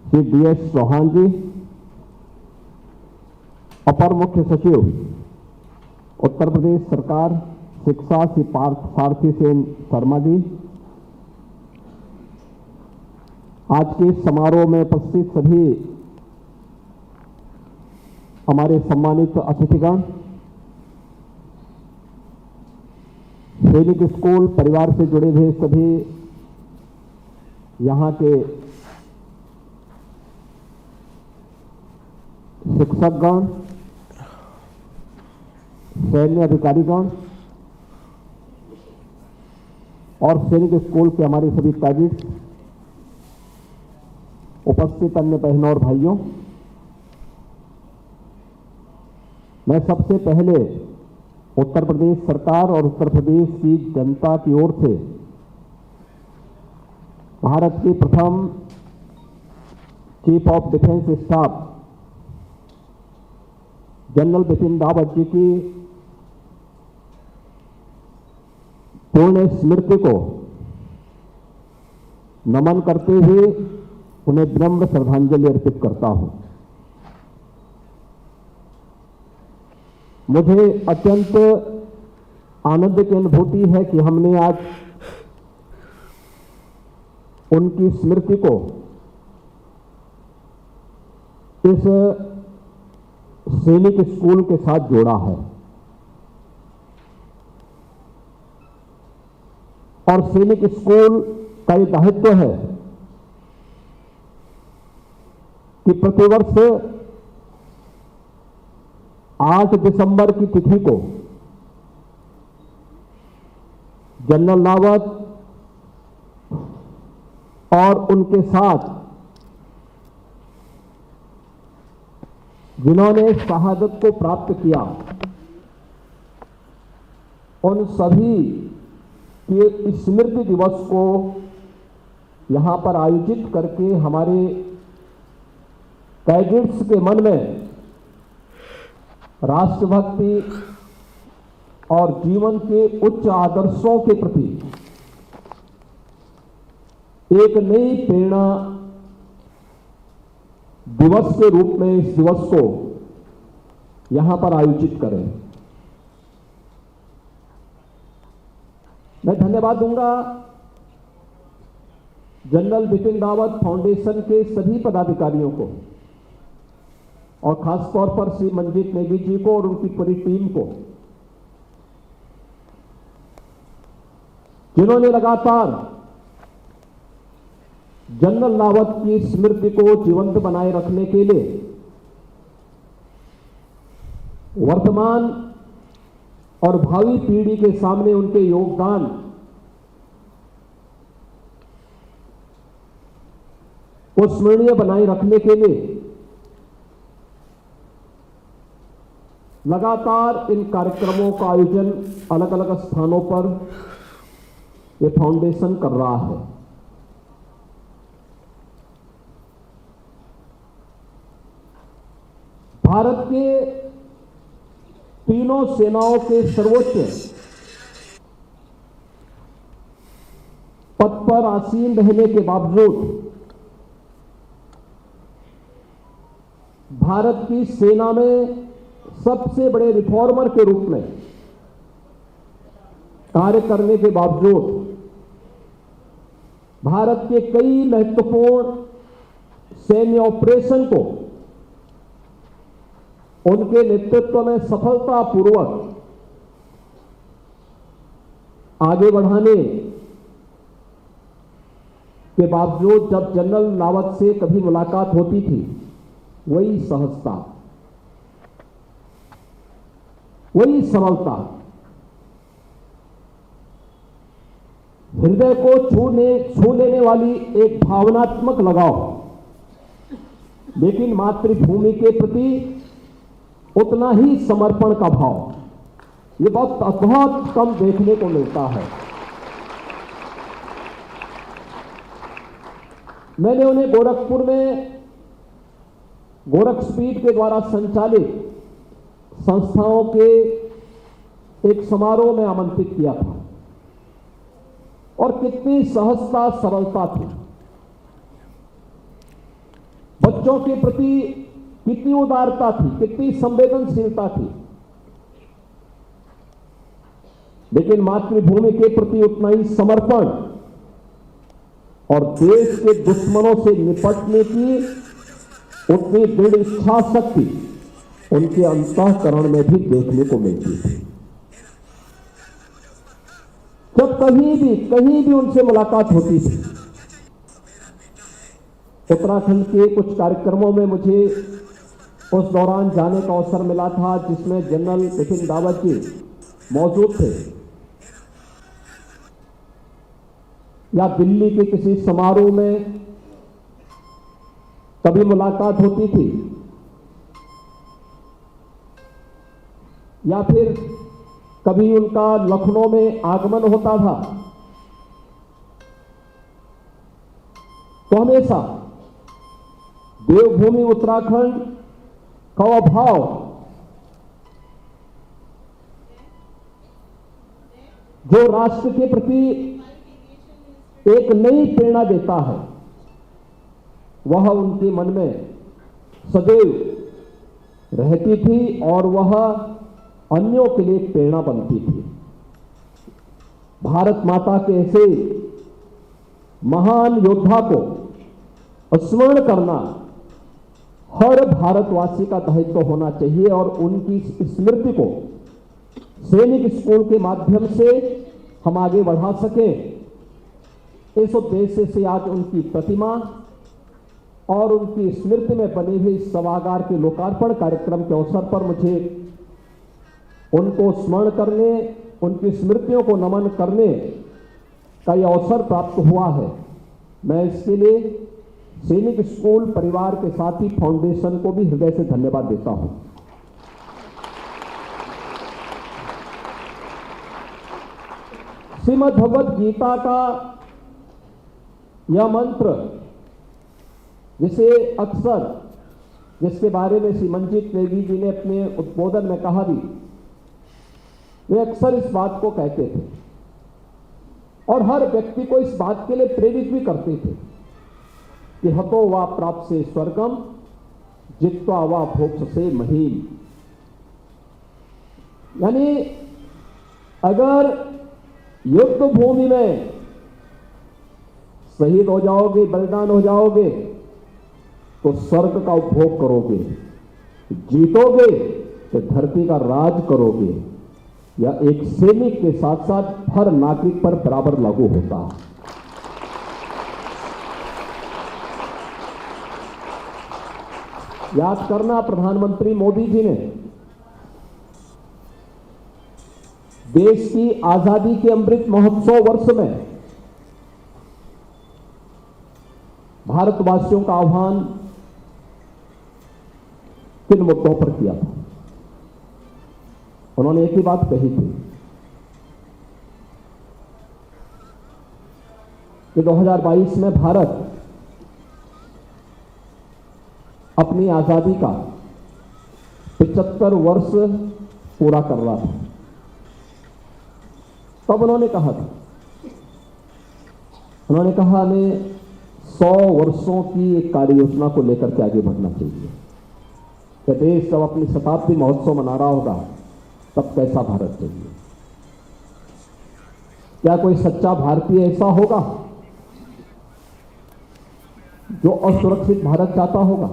Shri DS Chauhan जी, अपर मुख्य सचिव उत्तर प्रदेश सरकार शिक्षा श्री पार्थ सारथी सेन शर्मा जी, आज के समारोह में उपस्थित सभी हमारे सम्मानित अतिथिगण, सैनिक स्कूल परिवार से जुड़े हुए सभी यहाँ के शिक्षकगण, सैन्य अधिकारीगण और सैनिक स्कूल के हमारे सभी कैडेट्स, उपस्थित अन्य बहनों और भाइयों, मैं सबसे पहले उत्तर प्रदेश सरकार और उत्तर प्रदेश की जनता की ओर से भारत के प्रथम chief of defence staff general Bipin Rawat ji की पूर्ण स्मृति को नमन करते हुए उन्हें विनम्र श्रद्धांजलि अर्पित करता हूं। मुझे अत्यंत आनंद की अनुभूति है कि हमने आज उनकी स्मृति को इस सैनिक स्कूल के साथ जोड़ा है और सैनिक स्कूल का ये दायित्व है कि प्रतिवर्ष 8 दिसंबर की तिथि को जनरल रावत और उनके साथ जिन्होंने शहादत को प्राप्त किया, उन सभी के स्मृति दिवस को यहां पर आयोजित करके हमारे कैडेट्स के मन में राष्ट्रभक्ति और जीवन के उच्च आदर्शों के प्रति एक नई प्रेरणा दिवस के रूप में इस दिवस को यहां पर आयोजित करें। मैं धन्यवाद दूंगा जनरल बिपिन रावत फाउंडेशन के सभी पदाधिकारियों को और खासतौर पर श्री मंजीत नेगी जी को और उनकी पूरी टीम को, जिन्होंने लगातार जनरल रावत की स्मृति को जीवंत बनाए रखने के लिए वर्तमान और भावी पीढ़ी के सामने उनके योगदान को स्मरणीय बनाए रखने के लिए लगातार इन कार्यक्रमों का आयोजन अलग अलग स्थानों पर यह फाउंडेशन कर रहा है। भारत के तीनों सेनाओं के सर्वोच्च पद पर आसीन रहने के बावजूद भारत की सेना में सबसे बड़े रिफॉर्मर के रूप में कार्य करने के बावजूद भारत के कई महत्वपूर्ण सैन्य ऑपरेशन को उनके नेतृत्व में सफलतापूर्वक आगे बढ़ाने के बावजूद जब जनरल रावत से कभी मुलाकात होती थी, वही सहजता, वही सरलता, हृदय को छू लेने वाली एक भावनात्मक लगाव, लेकिन मातृभूमि के प्रति उतना ही समर्पण का भाव, ये बहुत कम देखने को मिलता है। मैंने उन्हें गोरखपुर में गोरखपीठ के द्वारा संचालित संस्थाओं के एक समारोह में आमंत्रित किया था और कितनी सहजता सरलता थी। बच्चों के प्रति कितनी उदारता थी, कितनी संवेदनशीलता थी, लेकिन मातृभूमि के प्रति उतना ही समर्पण और देश के दुश्मनों से निपटने की उतनी दृढ़ इच्छा शक्ति उनके अंतःकरण में भी देखने को मिलती थी। जब कहीं भी उनसे मुलाकात होती थी, उत्तराखंड के कुछ कार्यक्रमों में मुझे उस दौरान जाने का अवसर मिला था जिसमें जनरल बिपिन रावत जी मौजूद थे, या दिल्ली के किसी समारोह में कभी मुलाकात होती थी, या फिर कभी उनका लखनऊ में आगमन होता था, तो हमेशा देवभूमि उत्तराखंड का भाव जो राष्ट्र के प्रति एक नई प्रेरणा देता है, वह उनके मन में सदैव रहती थी और वह अन्यों के लिए प्रेरणा बनती थी। भारत माता के ऐसे महान योद्धा को स्मरण करना हर भारतवासी का दायित्व होना चाहिए और उनकी स्मृति को सैनिक स्कूल के माध्यम से हम आगे बढ़ा सकें, इस उद्देश्य से आज उनकी प्रतिमा और उनकी स्मृति में बने हुए सभागार के लोकार्पण कार्यक्रम के अवसर पर मुझे उनको स्मरण करने, उनकी स्मृतियों को नमन करने का यह अवसर प्राप्त हुआ है। मैं इसके लिए सैनिक स्कूल परिवार के साथ ही फाउंडेशन को भी हृदय से धन्यवाद देता हूं। श्रीमद् भगवद गीता का यह मंत्र जिसे अक्सर, जिसके बारे में श्री मंजीत नेगी जी ने अपने उद्बोधन में कहा भी, वे अक्सर इस बात को कहते थे और हर व्यक्ति को इस बात के लिए प्रेरित भी करते थे कि हतो वा प्राप्त से स्वर्गम जित्वा वा भोक्ष से महीम। यानी अगर युद्ध भूमि में शहीद हो जाओगे, बलिदान हो जाओगे, तो स्वर्ग का उपभोग करोगे, जीतोगे तो धरती का राज करोगे। या एक सैनिक के साथ साथ हर नागरिक पर बराबर लागू होता है। याद करना, प्रधानमंत्री मोदी जी ने देश की आजादी के अमृत महोत्सव वर्ष में भारतवासियों का आह्वान किन मुद्दों पर किया था। उन्होंने एक ही बात कही थी कि 2022 में भारत अपनी आजादी का 75 वर्ष पूरा कर रहा था। तब उन्होंने कहा था, उन्होंने कहा हमें 100 वर्षों की एक कार्य योजना को लेकर के आगे बढ़ना चाहिए कि देश जब अपनी शताब्दी महोत्सव मना रहा होगा तब कैसा भारत चाहिए। क्या कोई सच्चा भारतीय ऐसा होगा जो असुरक्षित भारत चाहता होगा?